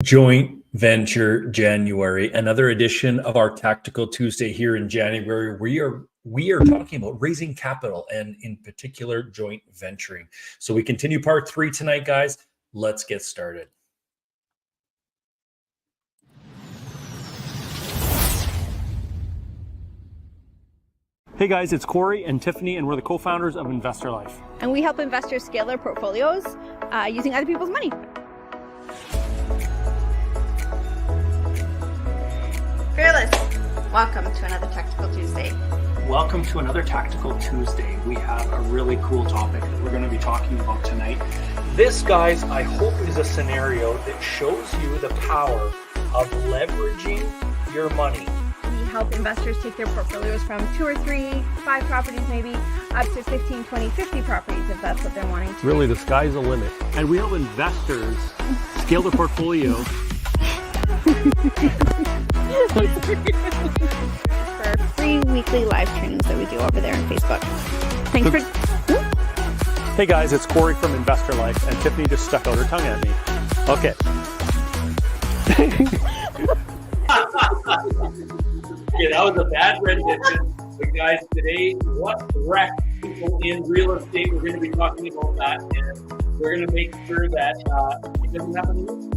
Joint Venture January, another edition of our Tactical Tuesday here in January. We are talking about raising capital and in particular joint venturing. So we continue part 3 tonight, guys. Let's get started. Hey guys, it's Corey and Tiffany, and we're the co-founders of Investor Life. And we help investors scale their portfolios using other people's money. Fearless, welcome to another Tactical Tuesday. Welcome to another Tactical Tuesday. We have a really cool topic that we're going to be talking about tonight. This, guys, I hope is a scenario that shows you the power of leveraging your money. We help investors take their portfolios from 2 or 3, 5 properties maybe, up to 15, 20, 50 properties if that's what they're wanting to. Really, the sky's the limit. And we help investors scale their portfolio for free weekly live trainings that we do over there on Facebook. Thanks for... Hey guys, it's Corey from Investor Life, and Tiffany just stuck out her tongue at me. Okay. Yeah, that was a bad rendition. But guys, today, what wrecks people in real estate? We're going to be talking about that, and we're going to make sure that it doesn't happen to you.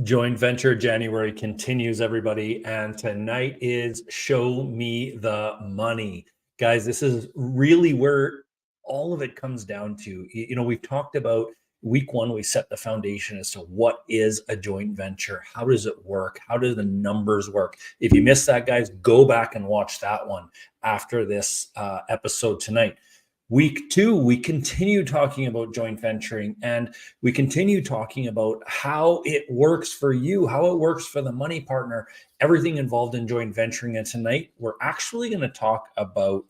Joint Venture January continues, everybody, and tonight is Show Me the Money. Guys, this is really where all of it comes down to. You know, we've talked about week 1, we set the foundation as to what is a joint venture, how does it work, how do the numbers work. If you missed that, guys, go back and watch that one after this episode tonight. Week 2, we continue talking about joint venturing, and we continue talking about how it works for you, how it works for the money partner, everything involved in joint venturing. And tonight, we're actually going to talk about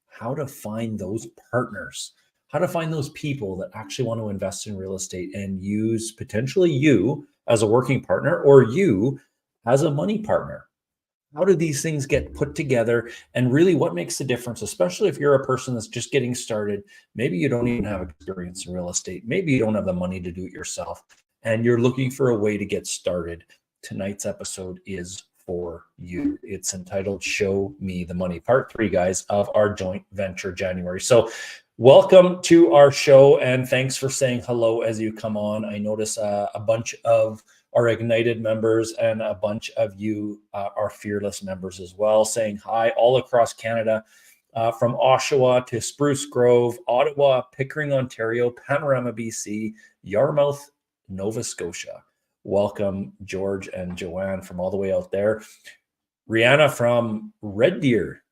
how to find those partners, how to find those people that actually want to invest in real estate and use potentially you as a working partner or you as a money partner. How do these things get put together, and really what makes the difference, especially if you're a person that's just getting started? Maybe you don't even have experience in real estate. Maybe you don't have the money to do it yourself, and you're looking for a way to get started. Tonight's episode is for you. It's entitled Show Me the Money, part 3, guys, of our Joint Venture January. So welcome to our show, and thanks for saying hello as you come on. I notice a bunch of our Ignited members and a bunch of you are Fearless members as well, saying hi all across Canada, from Oshawa to Spruce Grove, Ottawa, Pickering, Ontario, Panorama, BC, Yarmouth, Nova Scotia. Welcome, George and Joanne from all the way out there. Rihanna from Red Deer.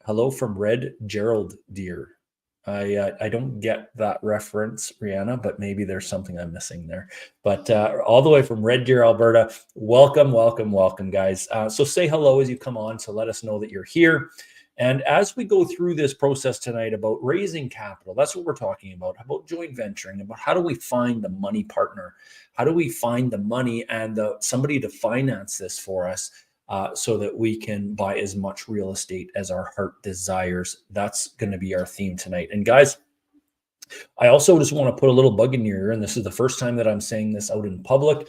Hello from Red Gerald Deer. I don't get that reference, Rihanna, but maybe there's something I'm missing there. But all the way from Red Deer, Alberta, welcome, welcome, welcome, guys. So say hello as you come on, so let us know that you're here. And as we go through this process tonight about raising capital, that's what we're talking about joint venturing, about how do we find the money partner? How do we find the money and somebody to finance this for us? So that we can buy as much real estate as our heart desires. That's going to be our theme tonight. And guys, I also just want to put a little bug in your ear, and this is the first time that I'm saying this out in public.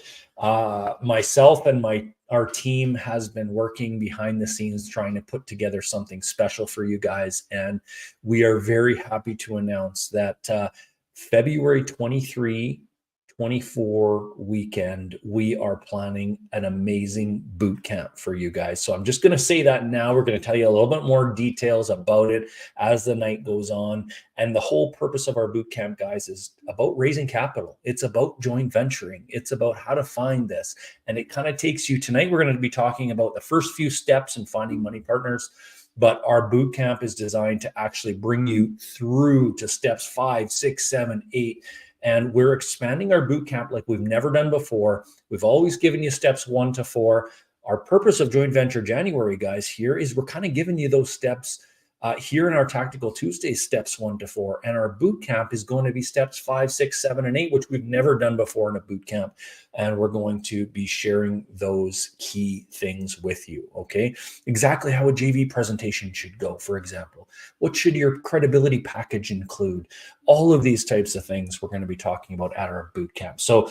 Myself and our team has been working behind the scenes trying to put together something special for you guys. And we are very happy to announce that February 23, 24 weekend, we are planning an amazing boot camp for you guys. So I'm just going to say that now. We're going to tell you a little bit more details about it as the night goes on. And the whole purpose of our boot camp, guys, is about raising capital. It's about joint venturing. It's about how to find this. And it kind of takes you tonight. We're going to be talking about the first few steps in finding money partners. But our boot camp is designed to actually bring you through to steps 5, 6, 7, 8. And we're expanding our boot camp like we've never done before. We've always given you steps 1 to 4. Our purpose of Joint Venture January, guys, here is we're kind of giving you those steps here in our Tactical Tuesday, steps 1 to 4, and our boot camp is going to be steps 5, 6, 7, and 8, which we've never done before in a boot camp. And we're going to be sharing those key things with you, okay? Exactly how a JV presentation should go, for example. What should your credibility package include? All of these types of things we're going to be talking about at our boot camp. So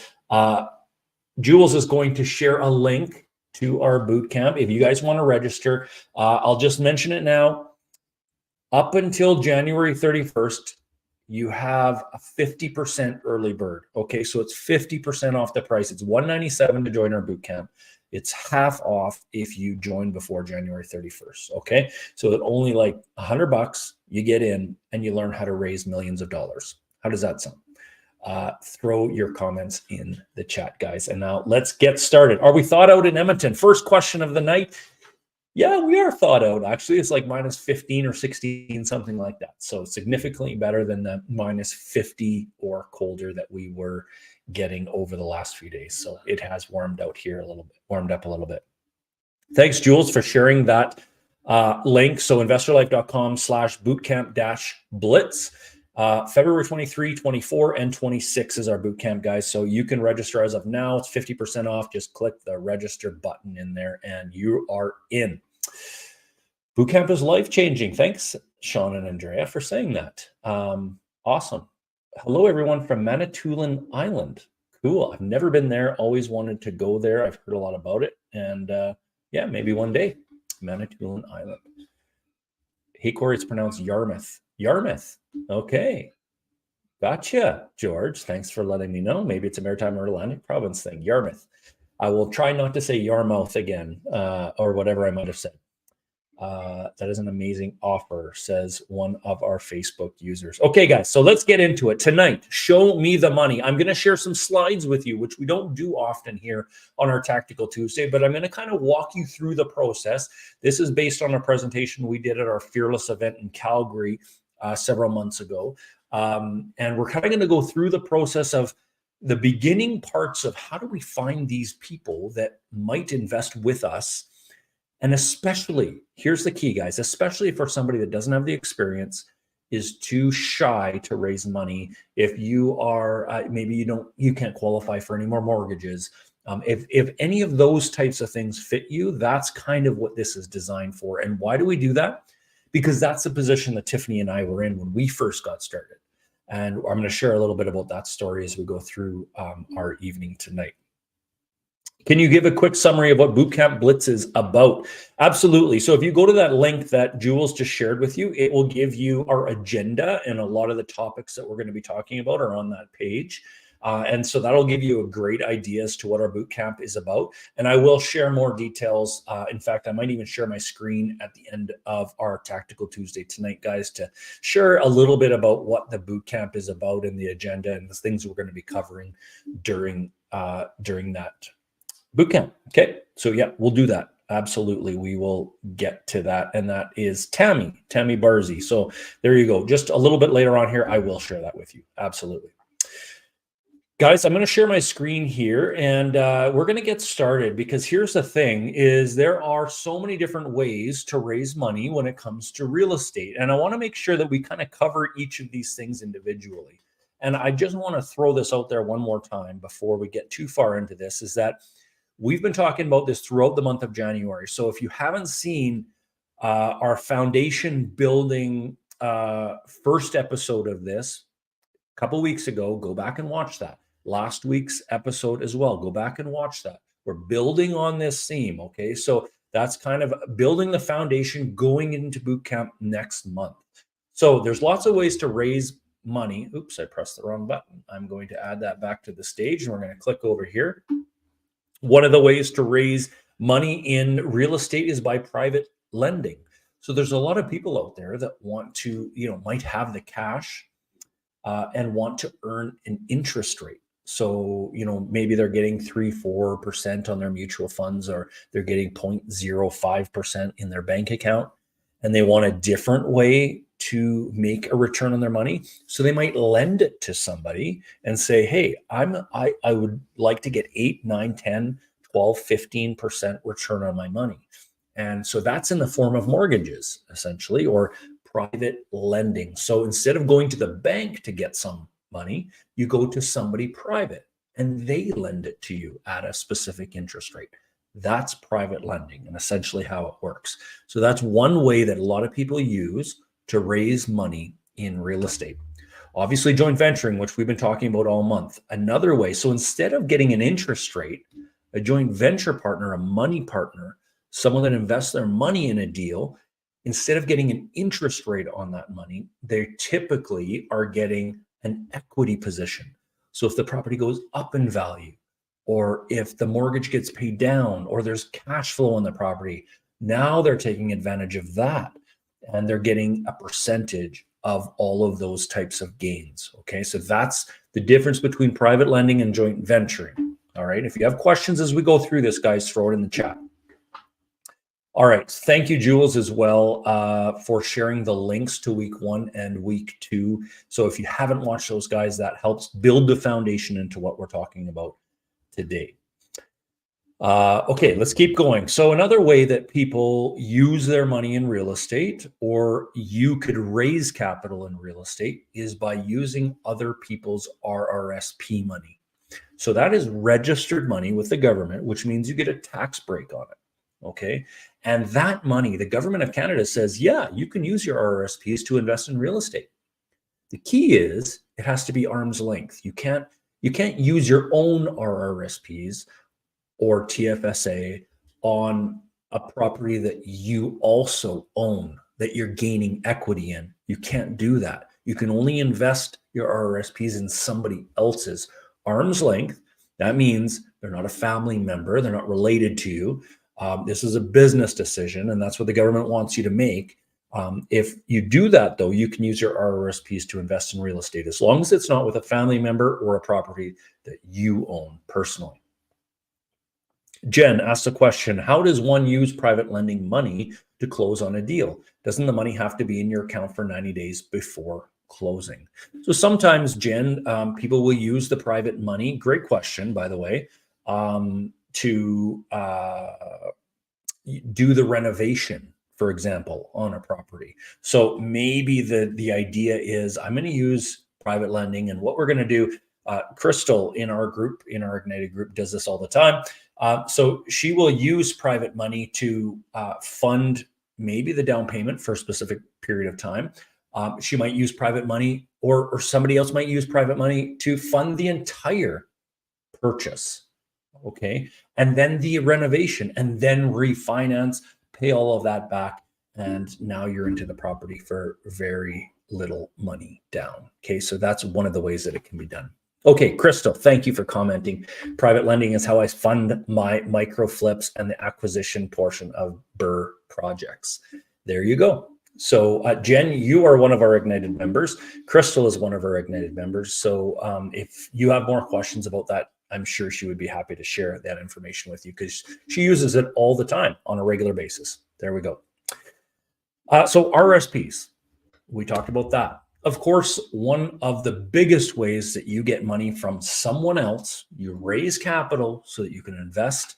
Jules is going to share a link to our boot camp. If you guys want to register, I'll just mention it now. Up until January 31st, you have a 50% early bird. Okay, so it's 50% off the price. It's $197 to join our boot camp. It's half off if you join before January 31st. Okay, so at only like $100, you get in and you learn how to raise millions of dollars. How does that sound? Throw your comments in the chat, guys. And now let's get started. Are we thought out in Edmonton? First question of the night. Yeah, we are thought out. Actually, it's like minus 15 or 16, something like that. So significantly better than the minus 50 or colder that we were getting over the last few days. So it has warmed out here a little bit, warmed up a little bit. Thanks, Jules, for sharing that link. So investorlife.com/bootcamp-blitz. February 23, 24, and 26 is our bootcamp, guys. So you can register as of now. It's 50% off. Just click the register button in there and you are in. Bootcamp is life-changing. Thanks, Sean and Andrea, for saying that. Awesome. Hello, everyone from Manitoulin Island. Cool. I've never been there. Always wanted to go there. I've heard a lot about it. And yeah, maybe one day. Manitoulin Island. Hey, Corey, it's pronounced Yarmouth. Yarmouth. Okay. Gotcha, George. Thanks for letting me know. Maybe it's a Maritime or Atlantic Province thing. Yarmouth. I will try not to say Yarmouth again, or whatever I might have said. That is an amazing offer, says one of our Facebook users. Okay, guys, so let's get into it. Tonight, show me the money. I'm going to share some slides with you, which we don't do often here on our Tactical Tuesday, but I'm going to kind of walk you through the process. This is based on a presentation we did at our Fearless event in Calgary several months ago. And we're kind of going to go through the process of the beginning parts of how do we find these people that might invest with us. And especially, here's the key, guys, especially for somebody that doesn't have the experience, is too shy to raise money. If you are, maybe you can't qualify for any more mortgages. If any of those types of things fit you, that's kind of what this is designed for. And why do we do that? Because that's the position that Tiffany and I were in when we first got started. And I'm going to share a little bit about that story as we go through our evening tonight. Can you give a quick summary of what Bootcamp Blitz is about? Absolutely. So if you go to that link that Jules just shared with you, it will give you our agenda, and a lot of the topics that we're going to be talking about are on that page. And so that'll give you a great idea as to what our bootcamp is about. And I will share more details. In fact, I might even share my screen at the end of our Tactical Tuesday tonight, guys, to share a little bit about what the bootcamp is about and the agenda and the things we're going to be covering during that bootcamp. Okay, so yeah, we'll do that. Absolutely, we will get to that. And that is Tammy Barzy. So there you go. Just a little bit later on here, I will share that with you. Absolutely. Guys, I'm going to share my screen here, and we're going to get started, because here's the thing is there are so many different ways to raise money when it comes to real estate. And I want to make sure that we kind of cover each of these things individually. And I just want to throw this out there one more time before we get too far into this, is that we've been talking about this throughout the month of January. So if you haven't seen our foundation building first episode of this a couple weeks ago, go back and watch that. Last week's episode as well, go back and watch that. We're building on this theme, okay? So that's kind of building the foundation going into boot camp next month. So there's lots of ways to raise money. Oops, I pressed the wrong button. I'm going to add that back to the stage, and we're going to click over here. One of the ways to raise money in real estate is by private lending. So there's a lot of people out there that want to, might have the cash and want to earn an interest rate. So, maybe they're getting 3-4% on their mutual funds, or they're getting 0.05% in their bank account, and they want a different way to make a return on their money. So they might lend it to somebody and say, hey, I would like to get 8, 9, 10, 12, 15% return on my money. And so that's in the form of mortgages, essentially, or private lending. So instead of going to the bank to get some money, you go to somebody private and they lend it to you at a specific interest rate. That's private lending and essentially how it works. So that's one way that a lot of people use to raise money in real estate. Obviously, joint venturing, which we've been talking about all month, another way. So instead of getting an interest rate, a joint venture partner, a money partner, someone that invests their money in a deal, instead of getting an interest rate on that money, they typically are getting an equity position. So if the property goes up in value, or if the mortgage gets paid down, or there's cash flow on the property, now they're taking advantage of that and they're getting a percentage of all of those types of gains. Okay, so that's the difference between private lending and joint venturing. All right, if you have questions as we go through this, guys, throw it in the chat. All right, thank you, Jules, as well, for sharing the links to week 1 and week 2. So if you haven't watched those, guys, that helps build the foundation into what we're talking about today. Okay, let's keep going. So another way that people use their money in real estate, or you could raise capital in real estate, is by using other people's RRSP money. So that is registered money with the government, which means you get a tax break on it. Okay. And that money, the government of Canada says, yeah, you can use your RRSPs to invest in real estate. The key is it has to be arm's length. You can't use your own RRSPs or TFSA on a property that you also own, that you're gaining equity in. You can't do that. You can only invest your RRSPs in somebody else's. Arm's length, that means they're not a family member, they're not related to you. This is a business decision, and that's what the government wants you to make. If you do that, though, you can use your RRSPs to invest in real estate, as long as it's not with a family member or a property that you own personally. Jen asked a question, how does one use private lending money to close on a deal? Doesn't the money have to be in your account for 90 days before closing? So sometimes, Jen, people will use the private money, great question, by the way, to do the renovation, for example, on a property. So maybe the idea is I'm going to use private lending, and what we're going to do, Crystal in our group, in our Ignited group, does this all the time. So she will use private money to fund maybe the down payment for a specific period of time. She might use private money, or somebody else might use private money to fund the entire purchase. Okay. And then the renovation, and then refinance, pay all of that back. And now you're into the property for very little money down. Okay. So that's one of the ways that it can be done. Okay, Crystal, thank you for commenting. Private lending is how I fund my micro flips and the acquisition portion of BRRRR projects. There you go. So Jen, you are one of our Ignited members. Crystal is one of our Ignited members. So if you have more questions about that, I'm sure she would be happy to share that information with you, because she uses it all the time on a regular basis. There we go. So RSPs, we talked about that. Of course, one of the biggest ways that you get money from someone else, you raise capital so that you can invest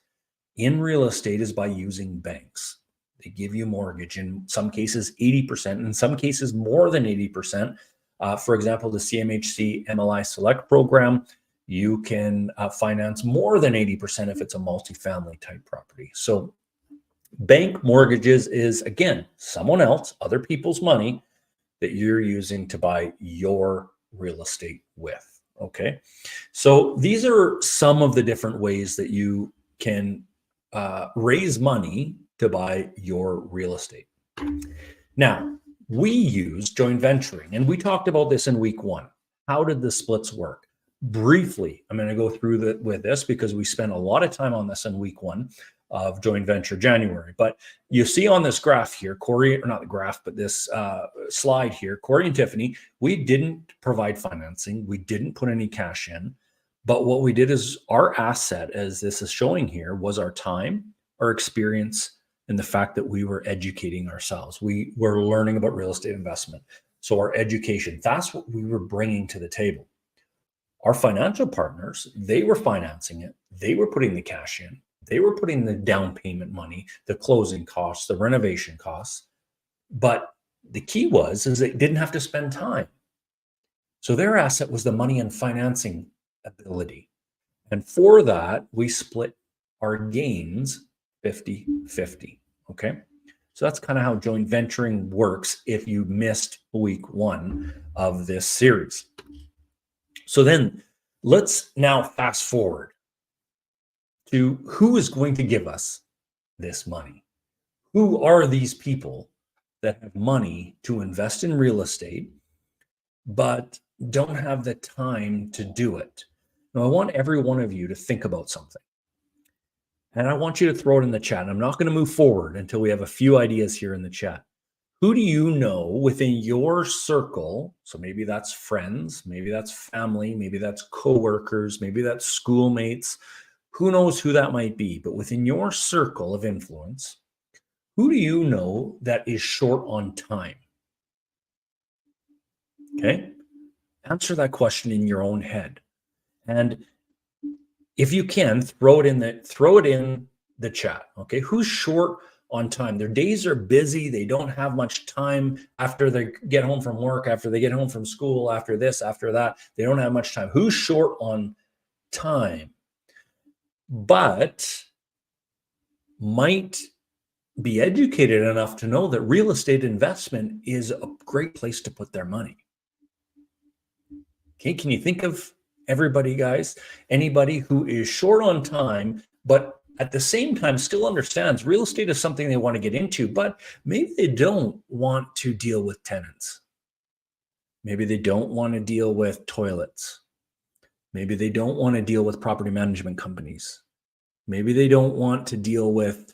in real estate, is by using banks. They give you mortgage, in some cases 80%, in some cases more than 80%. For example, the CMHC MLI Select program, you can finance more than 80% if it's a multifamily type property. So bank mortgages is, again, someone else, other people's money that you're using to buy your real estate with. Okay. So these are some of the different ways that you can raise money to buy your real estate. Now, we use joint venturing, and we talked about this in week 1. How did the splits work? Briefly, I'm going to go through with this because we spent a lot of time on this in week 1 of joint venture January. But you see on this graph here, Corey, or not the graph, but this slide here, Corey and Tiffany, we didn't provide financing. We didn't put any cash in. But what we did is our asset, as this is showing here, was our time, our experience, and the fact that we were educating ourselves. We were learning about real estate investment. So our education, that's what we were bringing to the table. Our financial partners, they were financing it. They were putting the cash in. They were putting the down payment money, the closing costs, the renovation costs. But the key is they didn't have to spend time. So their asset was the money and financing ability. And for that, we split our gains 50-50. Okay. So that's kind of how joint venturing works if you missed week 1 of this series. So then let's now fast forward to who is going to give us this money. Who are these people that have money to invest in real estate, but don't have the time to do it? Now, I want every one of you to think about something. And I want you to throw it in the chat. I'm not going to move forward until we have a few ideas here in the chat. Who do you know within your circle? So maybe that's friends, maybe that's family, maybe that's coworkers, maybe that's schoolmates. Who knows who that might be? But within your circle of influence, who do you know that is short on time? Okay. Answer that question in your own head. And if you can, throw it in the chat. Okay. Who's short on time? Their days are busy. They don't have much time after they get home from work, after they get home from school, after this, after that. They don't have much time. Who's short on time, but might be educated enough to know that real estate investment is a great place to put their money? Okay, can you think of everybody, guys? Anybody who is short on time, but at the same time still understands real estate is something they want to get into, but maybe they don't want to deal with tenants. Maybe they don't want to deal with toilets. Maybe they don't want to deal with property management companies. Maybe they don't want to deal with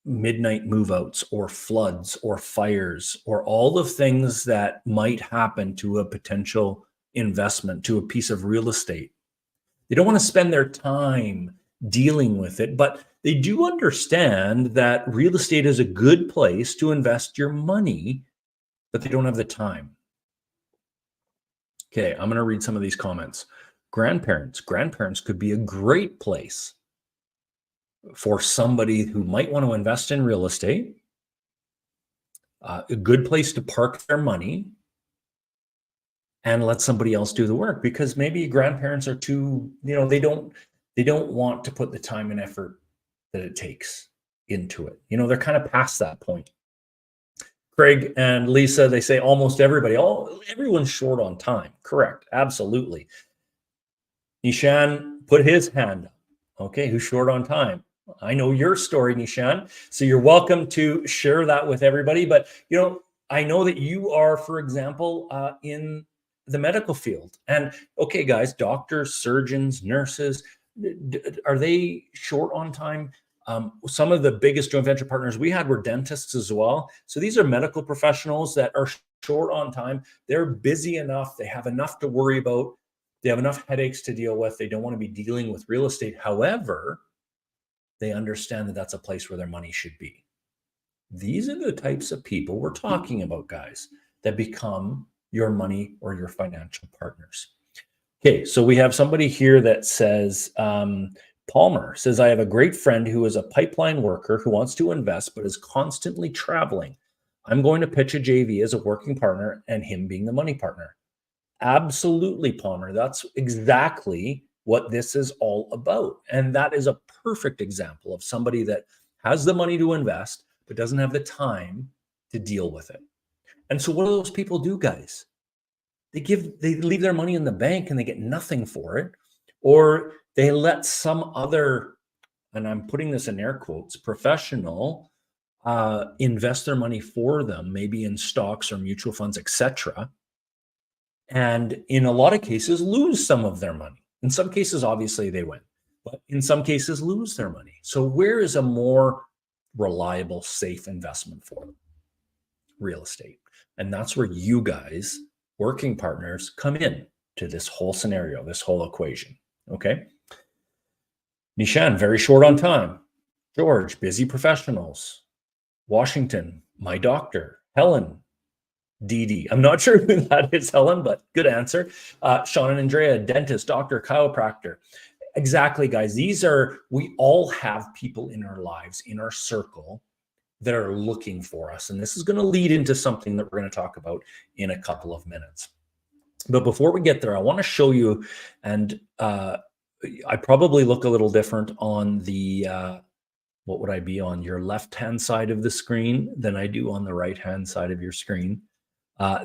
midnight move-outs or floods or fires or all the things that might happen to a potential investment, to a piece of real estate. They don't want to spend their time dealing with it, but they do understand that real estate is a good place to invest your money, but they don't have the time. Okay, I'm going to read some of these comments. Grandparents could be a great place for somebody who might want to invest in real estate, a good place to park their money and let somebody else do the work, because maybe grandparents are too, they don't want to put the time and effort that it takes into it. They're kind of past that point. Craig and Lisa, they say almost everyone's short on time. Correct. Absolutely. Nishan put his hand up. Okay. Who's short on time? I know your story, Nishan. So you're welcome to share that with everybody. But, I know that you are, for example, in the medical field. And okay, guys, doctors, surgeons, nurses, are they short on time? Some of the biggest joint venture partners we had were dentists as well. So these are medical professionals that are short on time. They're busy enough. They have enough to worry about. They have enough headaches to deal with. They don't want to be dealing with real estate. However, they understand that that's a place where their money should be. These are the types of people we're talking about, guys, that become your money or your financial partners. Okay, so we have somebody here that says, Palmer says, I have a great friend who is a pipeline worker who wants to invest but is constantly traveling. I'm going to pitch a JV as a working partner and him being the money partner. Absolutely, Palmer. That's exactly what this is all about. And that is a perfect example of somebody that has the money to invest but doesn't have the time to deal with it. And so what do those people do, guys? They leave their money in the bank and they get nothing for it, or they let some other, and I'm putting this in air quotes, professional invest their money for them, maybe in stocks or mutual funds, etc. And in a lot of cases, lose some of their money. In some cases, obviously they win, but in some cases lose their money. So where is a more reliable, safe investment for them? Real estate. And that's where you guys, working partners, come in to this whole scenario, this whole equation. Okay. Nishan, very short on time. George, busy professionals. Washington, my doctor. Helen, DD. I'm not sure who that is, Helen, but good answer. Sean and Andrea, dentist, doctor, chiropractor. Exactly, guys. We all have people in our lives, in our circle, that are looking for us. And this is going to lead into something that we're going to talk about in a couple of minutes. But before we get there, I want to show you, and I probably look a little different on the, what would I be on, your left-hand side of the screen than I do on the right-hand side of your screen.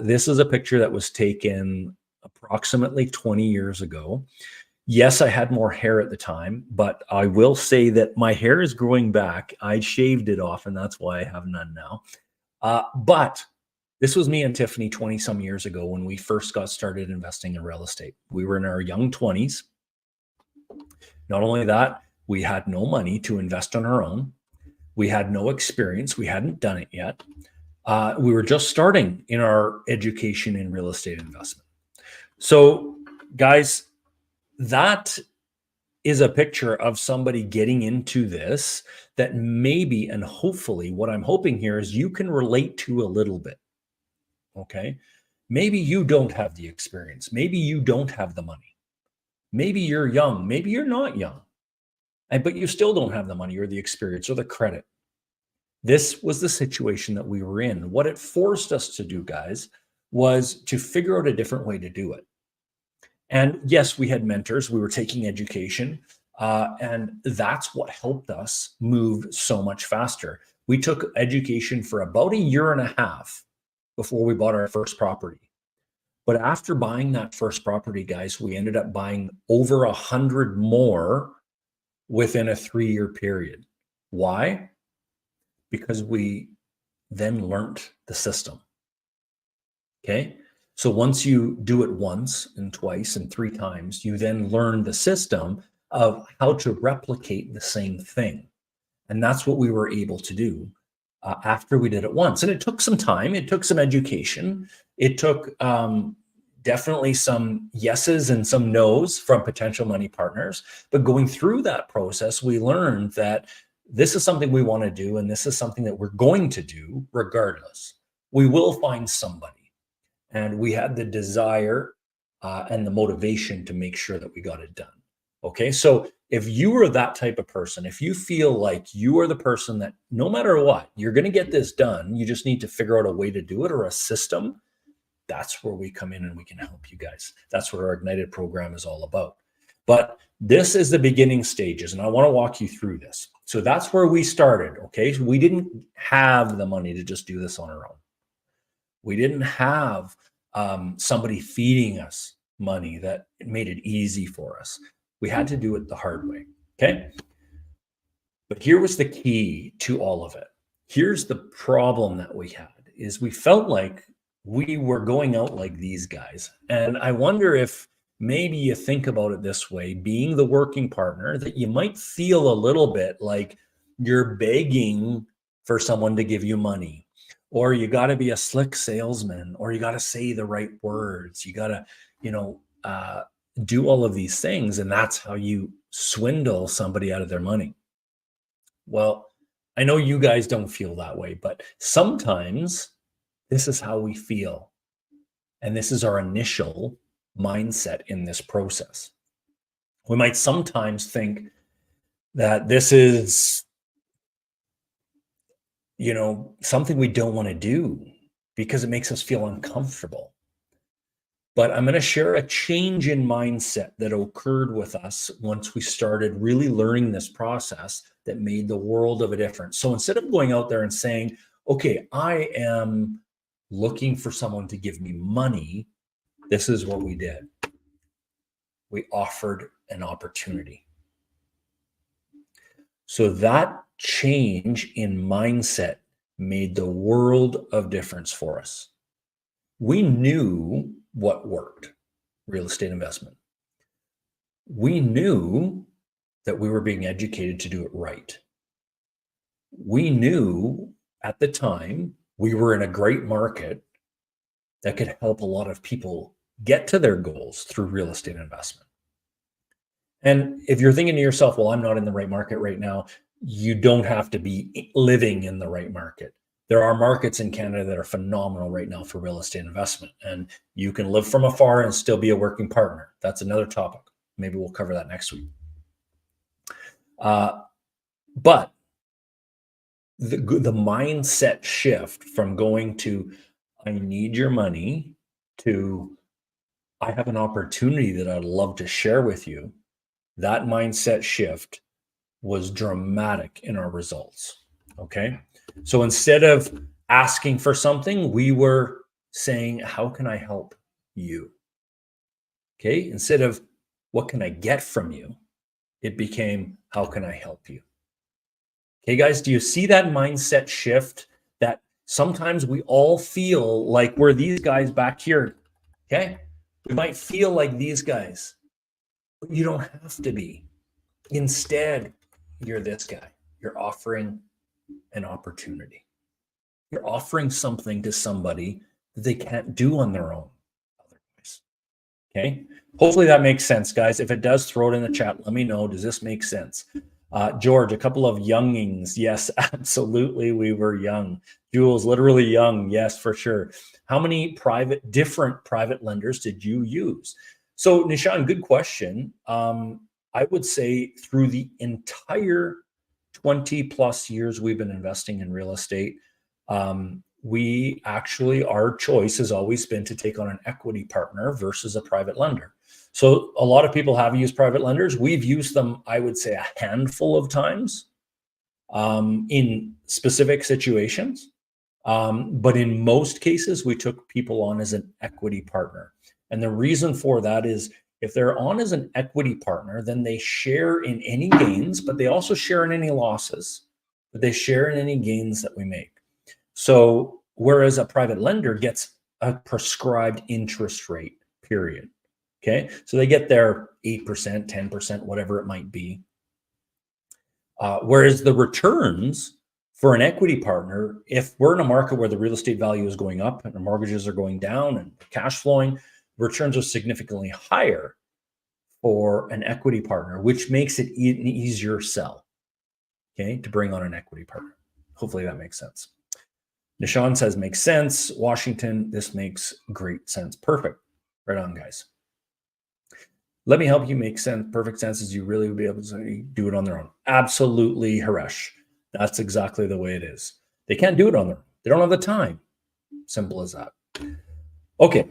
This is a picture that was taken approximately 20 years ago. Yes, I had more hair at the time, but I will say that my hair is growing back. I shaved it off, and that's why I have none now. But this was me and Tiffany 20 some years ago when we first got started investing in real estate. We were in our young 20s. Not only that, we had no money to invest on our own. We had no experience. We hadn't done it yet. We were just starting in our education in real estate investment. So, guys, that is a picture of somebody getting into this that maybe, and hopefully, what I'm hoping here is you can relate to a little bit. Okay. Maybe you don't have the experience. Maybe you don't have the money. Maybe you're young. Maybe you're not young, but you still don't have the money or the experience or the credit. This was the situation that we were in. What it forced us to do, guys, was to figure out a different way to do it. And yes, we had mentors. We were taking education. And that's what helped us move so much faster. We took education for about a year and a half before we bought our first property. But after buying that first property, guys, we ended up buying over 100 more within a 3-year period. Why? Because we then learned the system. Okay. So once you do it once and twice and 3 times, you then learn the system of how to replicate the same thing. And that's what we were able to do after we did it once. And it took some time. It took some education. It took definitely some yeses and some nos from potential money partners. But going through that process, we learned that this is something we want to do. And this is something that we're going to do regardless. We will find somebody. And we had the desire and the motivation to make sure that we got it done. Okay, so if you are that type of person, if you feel like you are the person that no matter what, you're going to get this done, you just need to figure out a way to do it or a system, that's where we come in and we can help you guys. That's what our Ignited program is all about. But this is the beginning stages, and I want to walk you through this. So that's where we started, okay? So we didn't have the money to just do this on our own. We didn't have somebody feeding us money that made it easy for us. We had to do it the hard way, okay? But here was the key to all of it. Here's the problem that we had, is we felt like we were going out like these guys. And I wonder if maybe you think about it this way, being the working partner, that you might feel a little bit like you're begging for someone to give you money, or you got to be a slick salesman, or you got to say the right words. You got to, do all of these things. And that's how you swindle somebody out of their money. Well, I know you guys don't feel that way, but sometimes this is how we feel. And this is our initial mindset in this process. We might sometimes think that this is, something we don't want to do because it makes us feel uncomfortable. But I'm going to share a change in mindset that occurred with us once we started really learning this process that made the world of a difference. So instead of going out there and saying, okay, I am looking for someone to give me money, this is what we did. We offered an opportunity. So that change in mindset made the world of difference for us. We knew what worked, real estate investment. We knew that we were being educated to do it right. We knew at the time we were in a great market that could help a lot of people get to their goals through real estate investment. And if you're thinking to yourself, well, I'm not in the right market right now, you don't have to be living in the right market. There are markets in Canada that are phenomenal right now for real estate investment, and you can live from afar and still be a working partner. That's another topic. Maybe we'll cover that next week. But the mindset shift from going to, I need your money, to, I have an opportunity that I'd love to share with you, that mindset shift was dramatic in our results. Okay. So instead of asking for something, we were saying, how can I help you? Okay. Instead of, what can I get from you? It became, how can I help you? Okay, guys, do you see that mindset shift? That sometimes we all feel like we're these guys back here. Okay. We might feel like these guys, but you don't have to be. Instead, you're this guy. You're offering an opportunity. You're offering something to somebody that they can't do on their own otherwise. Okay. Hopefully that makes sense, guys. If it does, throw it in the chat. Let me know. Does this make sense? George, a couple of youngings. Yes, absolutely. We were young. Jules, literally young. Yes, for sure. How many different private lenders did you use? So, Nishan, good question. I would say through the entire 20 plus years we've been investing in real estate, we actually, our choice has always been to take on an equity partner versus a private lender. So a lot of people have used private lenders. We've used them, I would say, a handful of times in specific situations. But in most cases, we took people on as an equity partner. And the reason for that is, if they're on as an equity partner, then they share in any gains, but they also share in any losses, but they share in any gains that we make. So whereas a private lender gets a prescribed interest rate, period. Okay, so they get their 8%, 10%, whatever it might be. Whereas the returns for an equity partner, if we're in a market where the real estate value is going up and the mortgages are going down and cash flowing, returns are significantly higher for an equity partner, which makes it an easier sell, okay, to bring on an equity partner. Hopefully that makes sense. Nishan says, makes sense. Washington, this makes great sense. Perfect. Right on, guys. Let me help you make sense. Perfect sense is you really would be able to do it on their own. Absolutely, Haresh. That's exactly the way it is. They can't do it on their own. They don't have the time. Simple as that. Okay.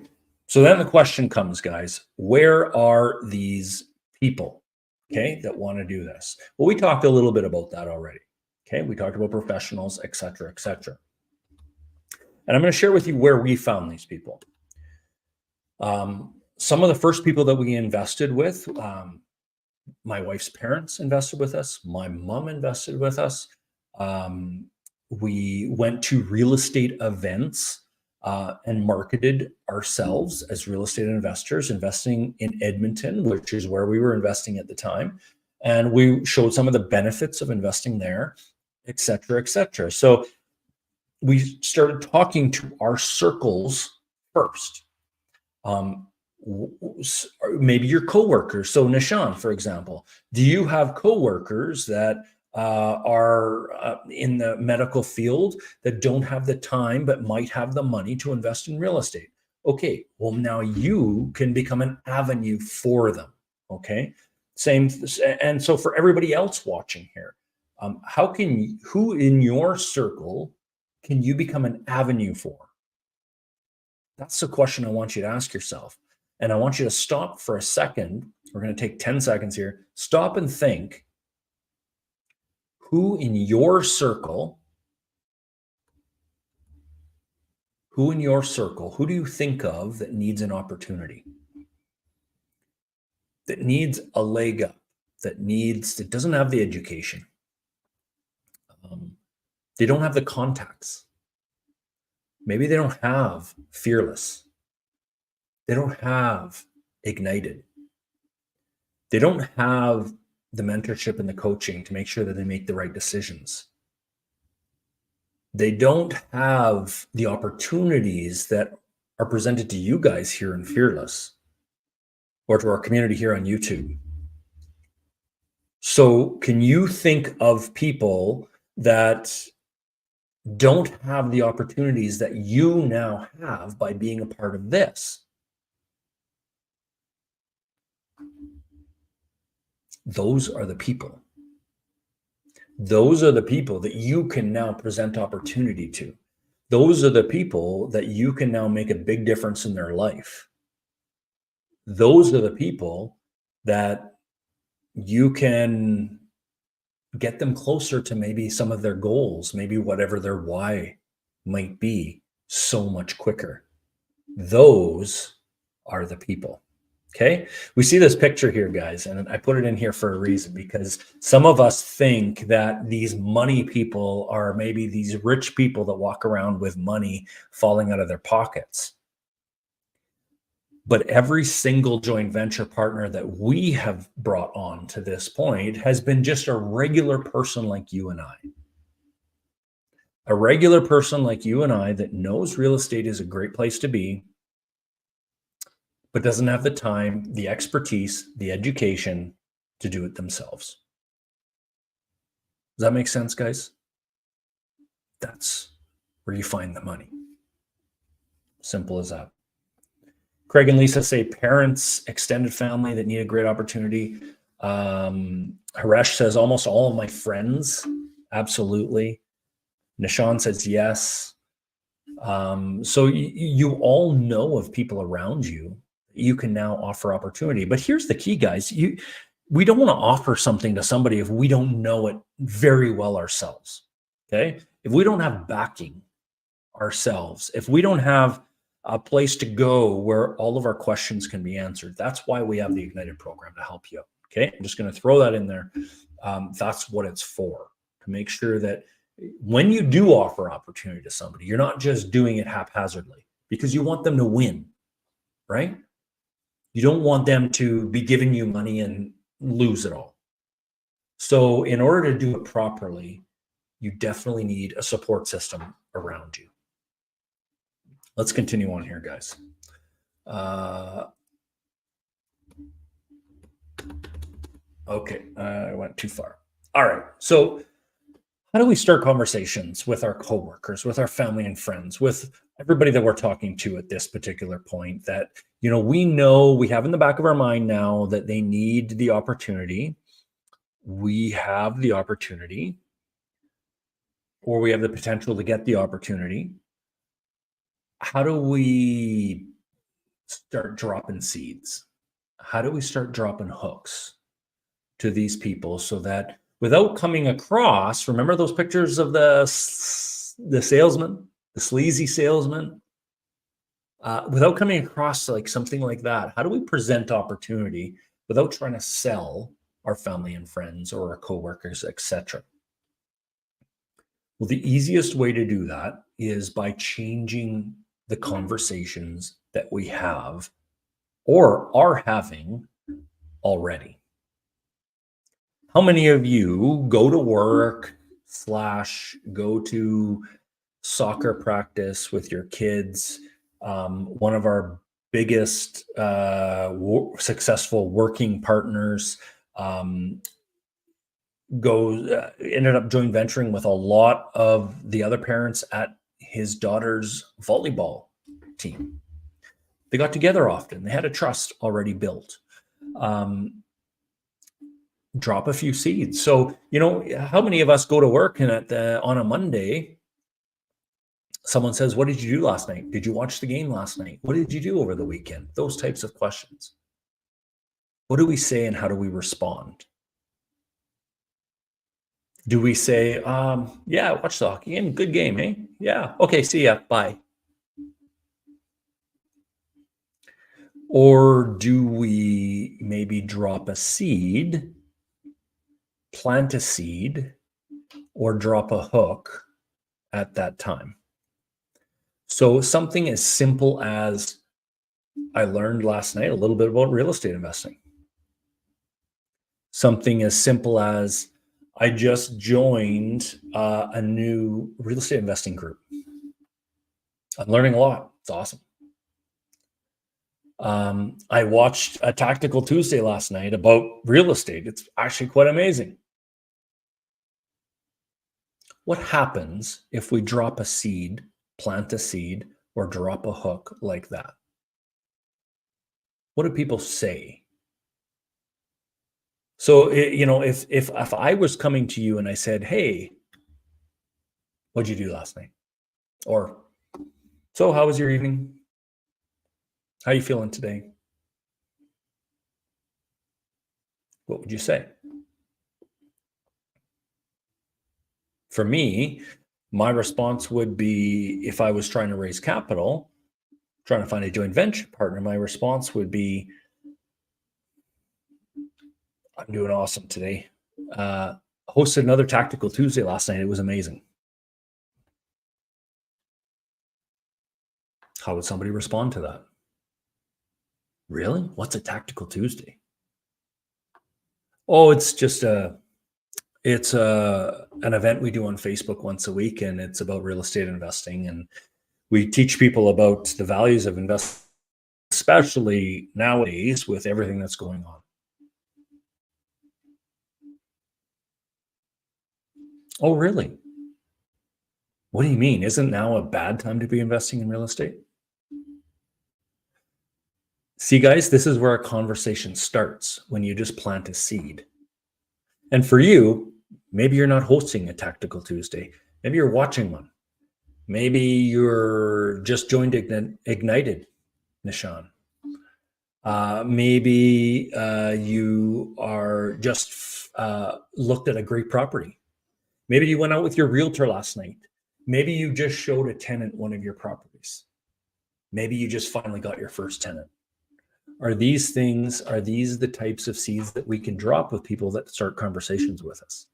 So then the question comes, guys, where are these people, okay, that want to do this? Well, we talked a little bit about that already. Okay. We talked about professionals, et cetera, et cetera. And I'm going to share with you where we found these people. Some of the first people that we invested with, my wife's parents invested with us. My mom invested with us. We went to real estate events and marketed ourselves as real estate investors, investing in Edmonton, which is where we were investing at the time. And we showed some of the benefits of investing there, et cetera, et cetera. So we started talking to our circles first. Maybe your coworkers. So Nishan, for example, do you have coworkers that are in the medical field that don't have the time but might have the money to invest in real estate? Okay, well, now you can become an avenue for them. Okay, same. And so for everybody else watching here, who in your circle can you become an avenue for? That's the question I want you to ask yourself. And I want you to stop for a second. We're going to take 10 seconds here. Stop and think. Who in your circle, who do you think of that needs an opportunity? That needs a leg up, that doesn't have the education. They don't have the contacts. Maybe they don't have Fearless. They don't have Ignited. They don't have the mentorship and the coaching to make sure that they make the right decisions. They don't have the opportunities that are presented to you guys here in Fearless or to our community here on YouTube. So can you think of people that don't have the opportunities that you now have by being a part of this? Those are the people. Those are the people that you can now present opportunity to. Those are the people that you can now make a big difference in their life. Those are the people that you can get them closer to maybe some of their goals, maybe whatever their why might be, so much quicker. Those are the people. Okay. We see this picture here, guys, and I put it in here for a reason, because some of us think that these money people are maybe these rich people that walk around with money falling out of their pockets. But every single joint venture partner that we have brought on to this point has been just a regular person like you and I. A regular person like you and I that knows real estate is a great place to be, but doesn't have the time, the expertise, the education to do it themselves. Does that make sense, guys? That's where you find the money. Simple as that. Craig and Lisa say parents, extended family that need a great opportunity. Haresh says almost all of my friends. Absolutely. Nishan says yes. So you all know of people around you. You can now offer opportunity. But here's the key, guys. We don't want to offer something to somebody if we don't know it very well ourselves. Okay? If we don't have backing ourselves, if we don't have a place to go where all of our questions can be answered, that's why we have the Ignited program, to help you. Okay? I'm just going to throw that in there. That's what it's for, to make sure that when you do offer opportunity to somebody, you're not just doing it haphazardly, because you want them to win, right? You don't want them to be giving you money and lose it all. So in order to do it properly, you definitely need a support system around you. Let's continue on here, guys. Okay, I went too far. All right, so how do we start conversations with our coworkers, with our family and friends, with everybody that we're talking to at this particular point, that, you know we have in the back of our mind now that they need the opportunity. We have the opportunity, or we have the potential to get the opportunity. How do we start dropping seeds? How do we start dropping hooks to these people so that without coming across, remember those pictures of the salesman, the sleazy salesman? Without coming across like something like that, how do we present opportunity without trying to sell our family and friends or our coworkers, etc.? Well, the easiest way to do that is by changing the conversations that we have or are having already. How many of you go to work / go to soccer practice with your kids? One of our biggest successful working partners ended up joint venturing with a lot of the other parents at his daughter's volleyball team. They got together often. They had a trust already built. Drop a few seeds. So, how many of us go to work and on a Monday, someone says, "What did you do last night? Did you watch the game last night? What did you do over the weekend?" Those types of questions. What do we say and how do we respond? Do we say, yeah, watch the hockey game, good game, eh? Yeah, okay, see ya, bye. Or do we maybe drop a seed, plant a seed, or drop a hook at that time? So something as simple as, I learned last night a little bit about real estate investing. Something as simple as, I just joined a new real estate investing group. I'm learning a lot. It's awesome. I watched a Tactical Tuesday last night about real estate. It's actually quite amazing. What happens if we drop a seed, plant a seed, or drop a hook like that? What do people say? So, if I was coming to you and I said, hey, what'd you do last night? Or, so how was your evening? How you feeling today? What would you say? For me, my response would be, if I was trying to raise capital, trying to find a joint venture partner, my response would be, I'm doing awesome today. Hosted another Tactical Tuesday last night. It was amazing. How would somebody respond to that? Really? What's a Tactical Tuesday? Oh, it's just an event we do on Facebook once a week, and it's about real estate investing, and we teach people about the values of investing, especially nowadays with everything that's going on. Oh, really? What do you mean? Isn't now a bad time to be investing in real estate? See, guys, this is where a conversation starts, when you just plant a seed. And for you, maybe you're not hosting a Tactical Tuesday. Maybe you're watching one. Maybe you're just joined Ignited, Nishan. Maybe you are just looked at a great property. Maybe you went out with your realtor last night. Maybe you just showed a tenant one of your properties. Maybe you just finally got your first tenant. Are these the types of seeds that we can drop with people that start conversations with us?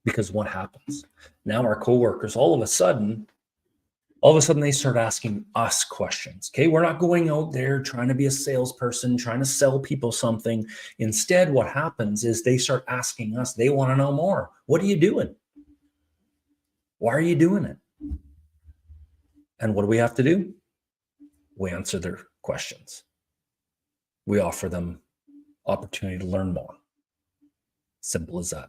Because what happens? Now our coworkers, all of a sudden they start asking us questions. Okay, we're not going out there trying to be a salesperson, trying to sell people something. Instead, what happens is they start asking us, they want to know more. What are you doing? Why are you doing it? And what do we have to do? We answer their questions. We offer them opportunity to learn more. Simple as that.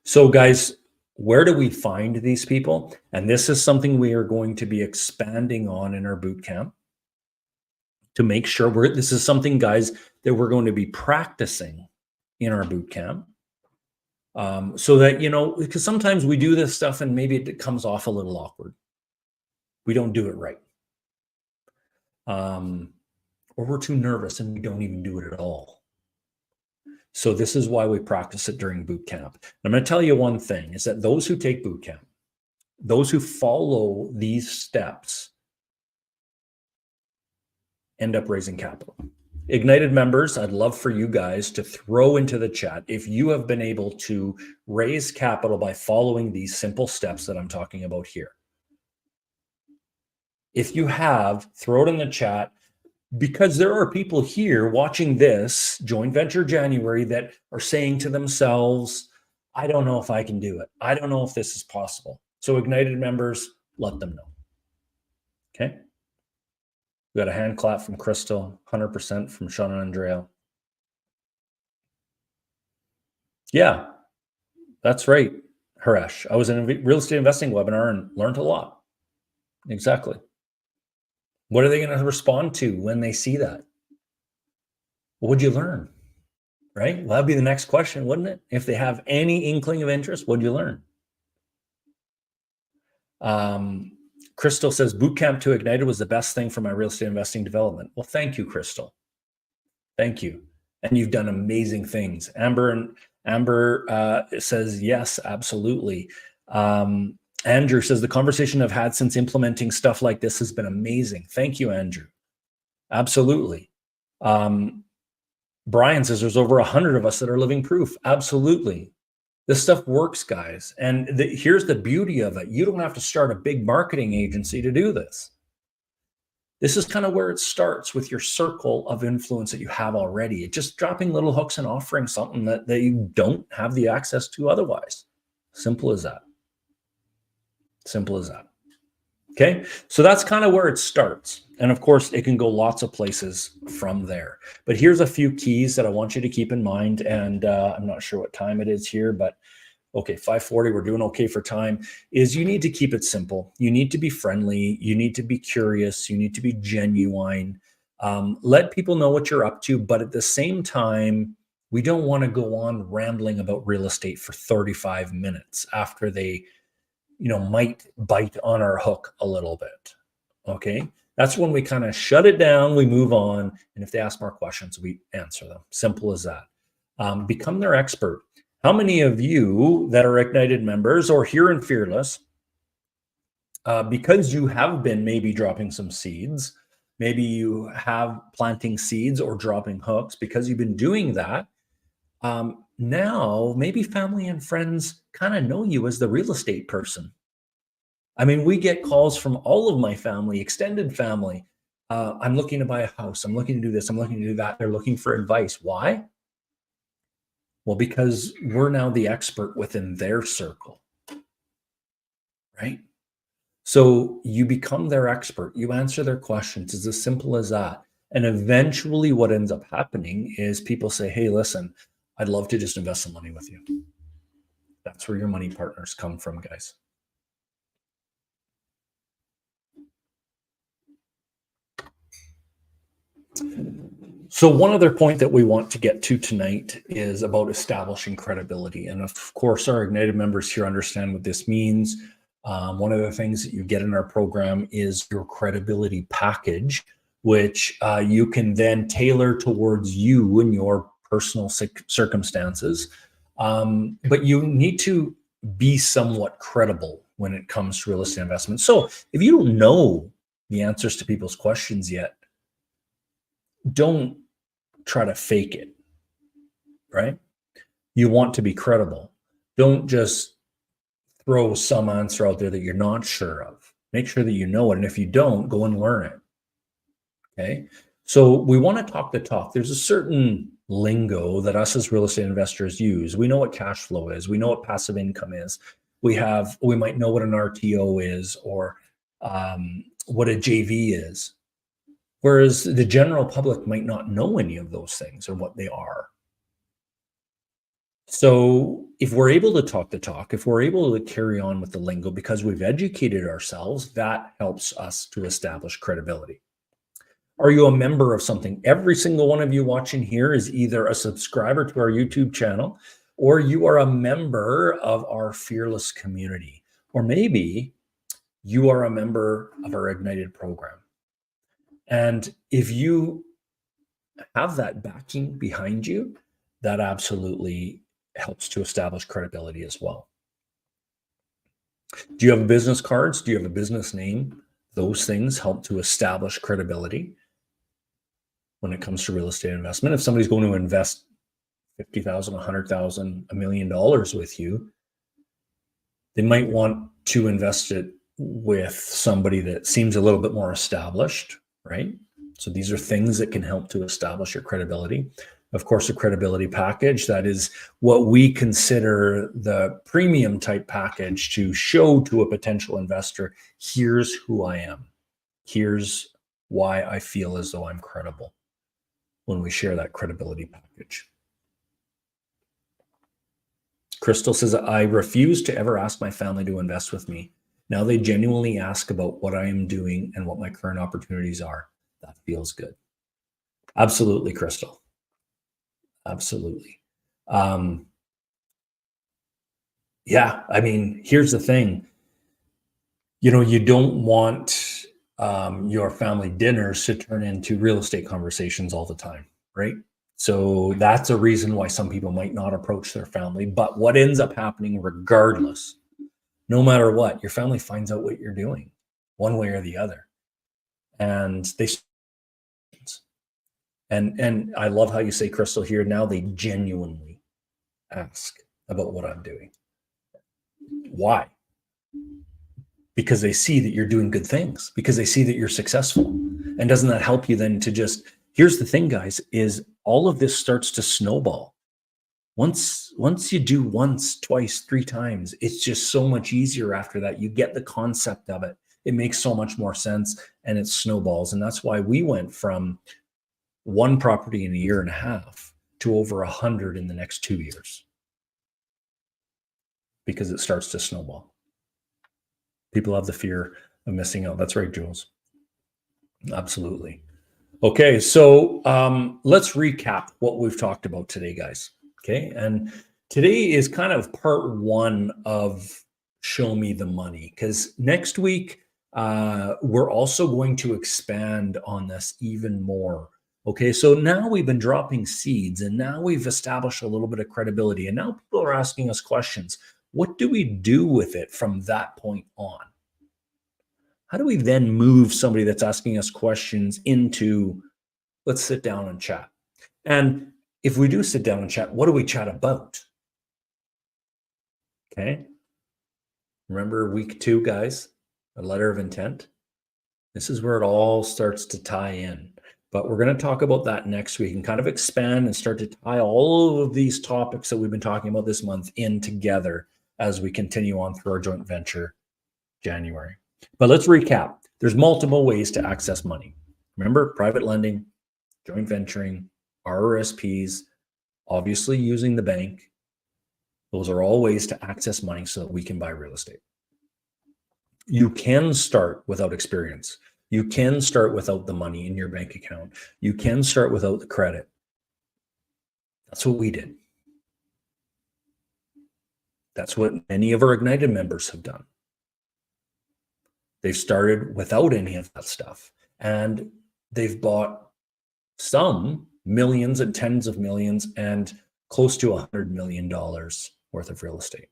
So guys, where do we find these people? And this is something we are going to be expanding on in our boot camp to make sure this is something, guys, that we're going to be practicing in our boot camp. So that, because sometimes we do this stuff and maybe it comes off a little awkward. We don't do it right. Or we're too nervous and we don't even do it at all. So this is why we practice it during boot camp. I'm going to tell you one thing, is that those who take boot camp, those who follow these steps, end up raising capital. Ignited members, I'd love for you guys to throw into the chat if you have been able to raise capital by following these simple steps that I'm talking about here. If you have, throw it in the chat. Because there are people here watching this Joint Venture January that are saying to themselves, I don't know if I can do it. I don't know if this is possible. So Ignited members, let them know. Okay. We got a hand clap from Crystal, 100% from Sean and Andrea. Yeah, that's right, Haresh. I was in a real estate investing webinar and learned a lot. Exactly. What are they going to respond to when they see that? What would you learn? Right? Well, that'd be the next question, wouldn't it? If they have any inkling of interest, what'd you learn? Crystal says, boot camp to Ignited was the best thing for my real estate investing development. Well, thank you, Crystal. Thank you. And you've done amazing things. Amber says, yes, absolutely. Andrew says, the conversation I've had since implementing stuff like this has been amazing. Thank you, Andrew. Absolutely. Brian says, there's over 100 of us that are living proof. Absolutely. This stuff works, guys. And here's the beauty of it. You don't have to start a big marketing agency to do this. This is kind of where it starts, with your circle of influence that you have already. It's just dropping little hooks and offering something that you don't have the access to otherwise. Simple as that. Simple as that. Okay, so that's kind of where it starts. And of course, it can go lots of places from there. But here's a few keys that I want you to keep in mind. And I'm not sure what time it is here, but okay, 5:40, we're doing okay for time. Is you need to keep it simple. You need to be friendly. You need to be curious. You need to be genuine. Let people know what you're up to, but at the same time, We don't want to go on rambling about real estate for 35 minutes after they, might bite on our hook a little bit. Okay. That's when we kind of shut it down, we move on. And if they ask more questions, we answer them. Simple as that. Become their expert. How many of you that are Ignited members or here in Fearless, because you have been maybe dropping some seeds, maybe you have planting seeds or dropping hooks, because you've been doing that, now maybe family and friends kind of know you as the real estate person. I mean, we get calls from all of my family, extended family. I'm looking to buy a house. I'm looking to do this. I'm looking to do that. They're looking for advice. Why? Well, because we're now the expert within their circle, right? So you become their expert. You answer their questions. It's as simple as that. And eventually what ends up happening is people say, hey, listen, I'd love to just invest some money with you. That's where your money partners come from, guys. So one other point that we want to get to tonight is about establishing credibility. And of course, our Ignited members here understand what this means. One of the things that you get in our program is your credibility package, which you can then tailor towards you and your personal circumstances. But you need to be somewhat credible when it comes to real estate investment. So if you don't know the answers to people's questions yet, don't try to fake it, right? You want to be credible. Don't just throw some answer out there that you're not sure of. Make sure that you know it. And if you don't, go and learn it. Okay. So we want to talk the talk. There's a certain lingo that us as real estate investors use. We know what cash flow is. We know what passive income is. We might know what an RTO is, or what a JV is. Whereas the general public might not know any of those things or what they are. So if we're able to talk the talk, if we're able to carry on with the lingo because we've educated ourselves, that helps us to establish credibility. Are you a member of something? Every single one of you watching here is either a subscriber to our YouTube channel, or you are a member of our Fearless community, or maybe you are a member of our Ignited program. And if you have that backing behind you, that absolutely helps to establish credibility as well. Do you have business cards? Do you have a business name? Those things help to establish credibility when it comes to real estate investment. If somebody's going to invest $50,000, $100,000, $1 million with you, they might want to invest it with somebody that seems a little bit more established, right? So these are things that can help to establish your credibility. Of course, a credibility package, that is what we consider the premium type package to show to a potential investor, here's who I am. Here's why I feel as though I'm credible when we share that credibility package. Crystal says, I refuse to ever ask my family to invest with me. Now they genuinely ask about what I am doing and what my current opportunities are. That feels good. Absolutely, Crystal. Absolutely. Yeah, I mean, here's the thing. You don't want your family dinners to turn into real estate conversations all the time, right? So that's a reason why some people might not approach their family. But what ends up happening regardless, no matter what, your family finds out what you're doing one way or the other. And they, and I love how you say, Crystal, here, now they genuinely ask about what I'm doing. Why? Because they see that you're doing good things, because they see that you're successful. And doesn't that help you then to just, here's the thing, guys, is all of this starts to snowball. Once you do once, twice, 3 times, it's just so much easier after that. You get the concept of it. It makes so much more sense, and it snowballs. And that's why we went from 1 property in a year and a half to over 100 in the next 2 years, because it starts to snowball. People have the fear of missing out. That's right, Jules. Absolutely. Okay, so let's recap what we've talked about today, guys. Okay, and today is kind of part one of Show Me the Money, because next week we're also going to expand on this even more. Okay, so now we've been dropping seeds and now we've established a little bit of credibility, and now people are asking us questions. What do we do with it from that point on? How do we then move somebody that's asking us questions into, let's sit down and chat? And if we do sit down and chat, what do we chat about? Okay. Remember week 2, guys, a letter of intent. This is where it all starts to tie in. But we're going to talk about that next week and kind of expand and start to tie all of these topics that we've been talking about this month in together as we continue on through our joint venture January. But let's recap. There's multiple ways to access money. Remember, private lending, joint venturing, RRSPs, obviously using the bank. Those are all ways to access money so that we can buy real estate. You can start without experience. You can start without the money in your bank account. You can start without the credit. That's what we did. That's what many of our Ignited members have done. They've started without any of that stuff, and they've bought some millions and tens of millions and close to $100 million worth of real estate.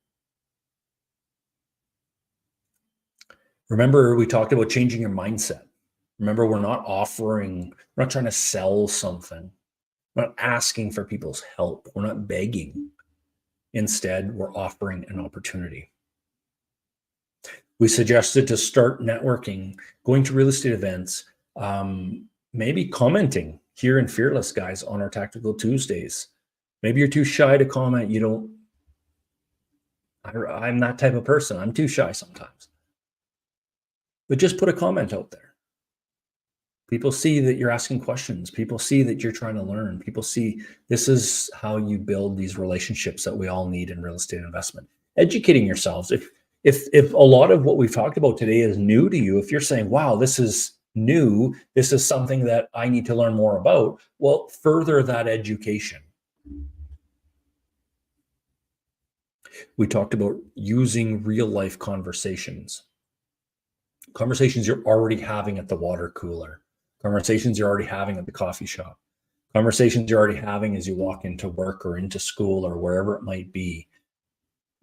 Remember, we talked about changing your mindset. Remember, we're not trying to sell something. We're not asking for people's help. We're not begging. Instead, we're offering an opportunity. We suggested to start networking, going to real estate events, maybe commenting here in Fearless, guys, on our Tactical Tuesdays. Maybe you're too shy to comment. I'm that type of person. I'm too shy sometimes. But just put a comment out there. People see that you're asking questions. People see that you're trying to learn. People see this is how you build these relationships that we all need in real estate investment. Educating yourselves. If a lot of what we've talked about today is new to you, if you're saying, wow, this is new, this is something that I need to learn more about, well, further that education. We talked about using real life conversations you're already having at the water cooler, conversations you're already having at the coffee shop, conversations you're already having as you walk into work or into school or wherever it might be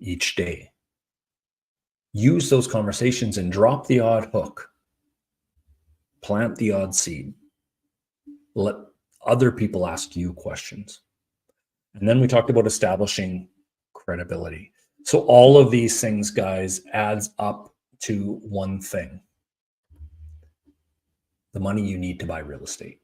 each day. Use those conversations and drop the odd hook. Plant the odd seed. Let other people ask you questions. And then we talked about establishing credibility. So all of these things, guys, adds up to one thing: the money you need to buy real estate.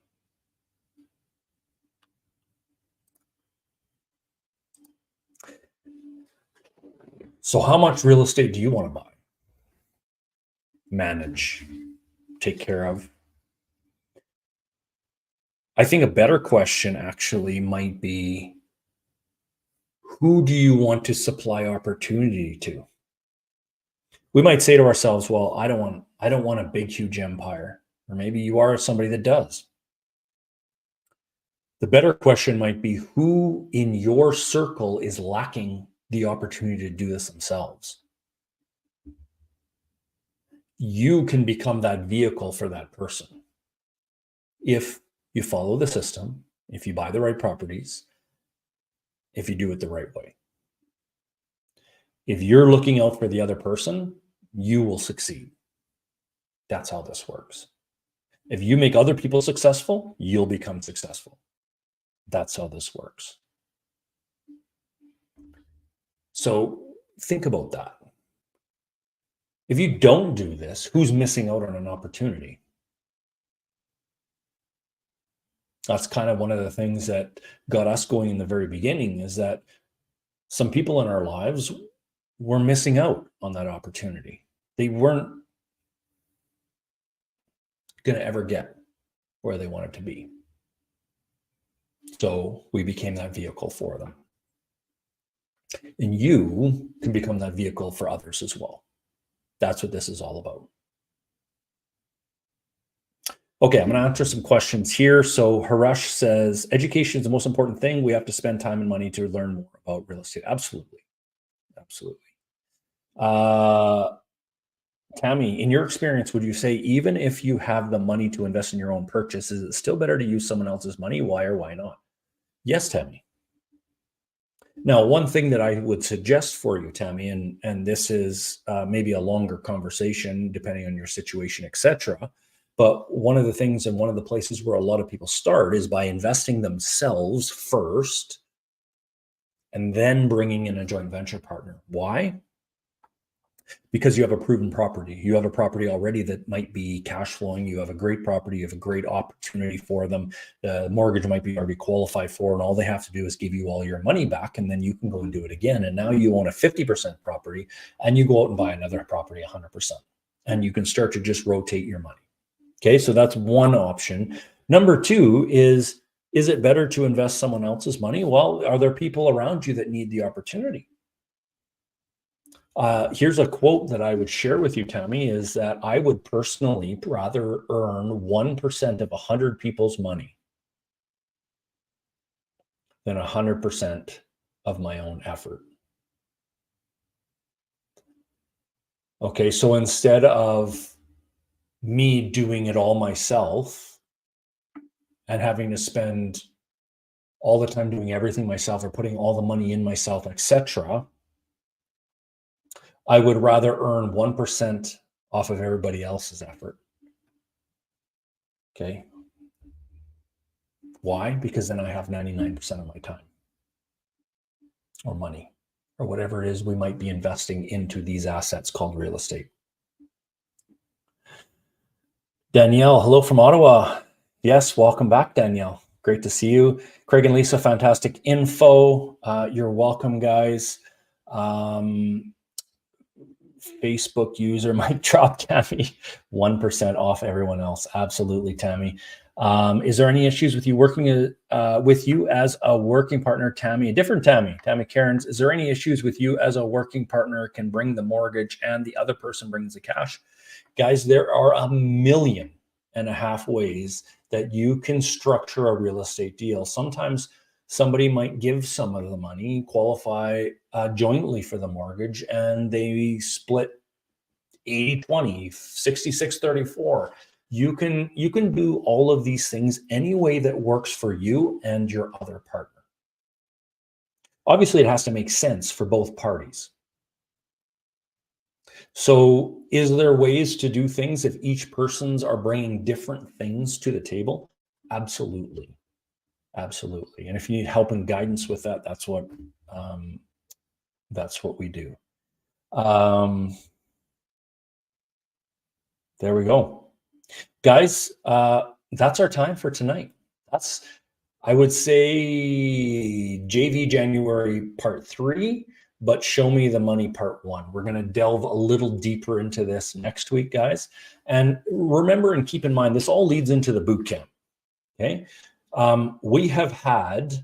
So how much real estate do you want to buy? Manage, take care of? I think a better question actually might be, who do you want to supply opportunity to? We might say to ourselves, well, I don't want a big, huge empire. Or maybe you are somebody that does. The better question might be, who in your circle is lacking the opportunity to do this themselves? You can become that vehicle for that person. If you follow the system, if you buy the right properties, if you do it the right way. If you're looking out for the other person, you will succeed. That's how this works. If you make other people successful, you'll become successful. That's how this works. So think about that. If you don't do this, who's missing out on an opportunity? That's kind of one of the things that got us going in the very beginning, is that some people in our lives were missing out on that opportunity. They weren't going to ever get where they wanted to be. So we became that vehicle for them. And you can become that vehicle for others as well. That's what this is all about. Okay, I'm going to answer some questions here. So Harash says, education is the most important thing. We have to spend time and money to learn more about real estate. Absolutely. Absolutely. Tammy, in your experience, would you say even if you have the money to invest in your own purchase, is it still better to use someone else's money? Why or why not? Yes, Tammy. Now, one thing that I would suggest for you, Tammy, and this is maybe a longer conversation depending on your situation, etc. But one of the things and one of the places where a lot of people start is by investing themselves first and then bringing in a joint venture partner. Why? Because you have a proven property. You have a property already that might be cash flowing. You have a great property. You have a great opportunity for them. The mortgage might be already qualified for, and all they have to do is give you all your money back, and then you can go and do it again. And now you own a 50% property, and you go out and buy another property 100%. And you can start to just rotate your money. Okay, so that's one option. Number two is it better to invest someone else's money? Well, are there people around you that need the opportunity? Here's a quote that I would share with you, Tammy, is that I would personally rather earn 1% of 100 people's money than 100% of my own effort. Okay, so instead of me doing it all myself and having to spend all the time doing everything myself or putting all the money in myself, etc., I would rather earn 1% off of everybody else's effort. Okay. Why? Because then I have 99% of my time or money or whatever it is we might be investing into these assets called real estate. Danielle, hello from Ottawa. Yes, welcome back, Danielle. Great to see you. Craig and Lisa, fantastic info. You're welcome, guys. Facebook user might drop, Tammy. 1% off everyone else. Absolutely, Tammy. Is there any issues with you working with you as a working partner, Tammy? A different Tammy, Tammy Cairns. Is there any issues with you as a working partner can bring the mortgage and the other person brings the cash? Guys, there are 1.5 million ways that you can structure a real estate deal. Sometimes somebody might give some of the money, qualify jointly for the mortgage, and they split 80-20, 66-34. You can do all of these things any way that works for you and your other partner. Obviously, it has to make sense for both parties. So is there ways to do things if each persons are bringing different things to the table? Absolutely. Absolutely. And if you need help and guidance with that, that's what we do. There we go. Guys, that's our time for tonight. That's, I would say, JV January part 3, but Show Me the Money part 1. We're going to delve a little deeper into this next week, guys. And remember and keep in mind, this all leads into the boot camp. Okay. We have had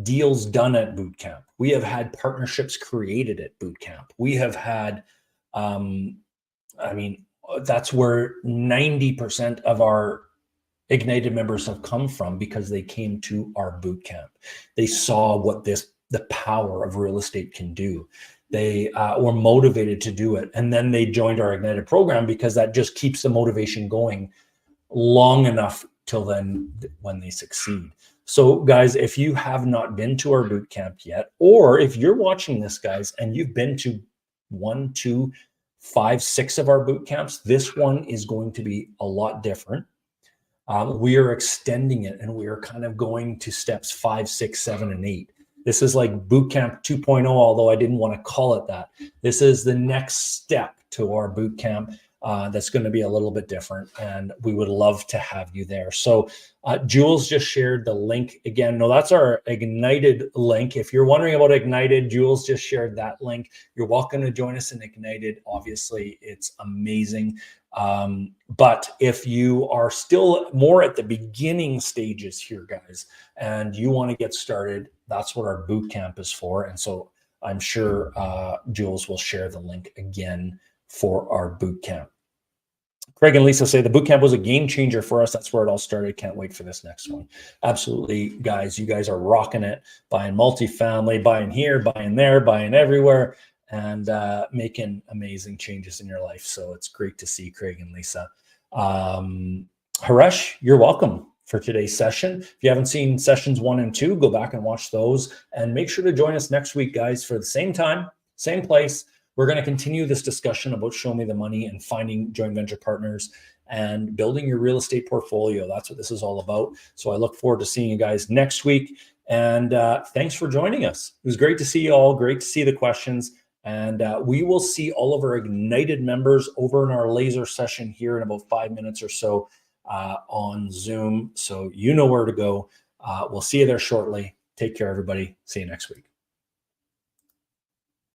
deals done at boot camp. We have had partnerships created at boot camp. We have had, that's where 90% of our Ignited members have come from, because they came to our boot camp. They saw what the power of real estate can do. They were motivated to do it. And then they joined our Ignited program, because that just keeps the motivation going long enough till then when they succeed. So guys, if you have not been to our boot camp yet, or if you're watching this, guys, and you've been to 1, 2, 5, 6 of our boot camps, this one is going to be a lot different. We are extending it, and we are kind of going to steps 5, 6, 7, and 8. This is like boot camp 2.0, although I didn't want to call it that. This is the next step to our boot camp. That's going to be a little bit different, and we would love to have you there. So Jules just shared the link again. No, that's our Ignited link. If you're wondering about Ignited, Jules just shared that link. You're welcome to join us in Ignited. Obviously, it's amazing. But if you are still more at the beginning stages here, guys, and you want to get started, that's what our boot camp is for. And so I'm sure Jules will share the link again for our boot camp. Craig and Lisa say the boot camp was a game changer for us. That's where it all started. Can't wait for this next one. Absolutely, guys. You guys are rocking it, buying multifamily, buying here, buying there, buying everywhere, and making amazing changes in your life. So it's great to see Craig and Lisa. Haresh, you're welcome for today's session. If you haven't seen sessions 1 and 2, go back and watch those. And make sure to join us next week, guys, for the same time, same place. We're going to continue this discussion about Show Me the Money and finding joint venture partners and building your real estate portfolio. That's what this is all about. So I look forward to seeing you guys next week. And thanks for joining us. It was great to see you all. Great to see the questions. And we will see all of our Ignited members over in our laser session here in about 5 minutes or so on Zoom. So you know where to go. We'll see you there shortly. Take care, everybody. See you next week.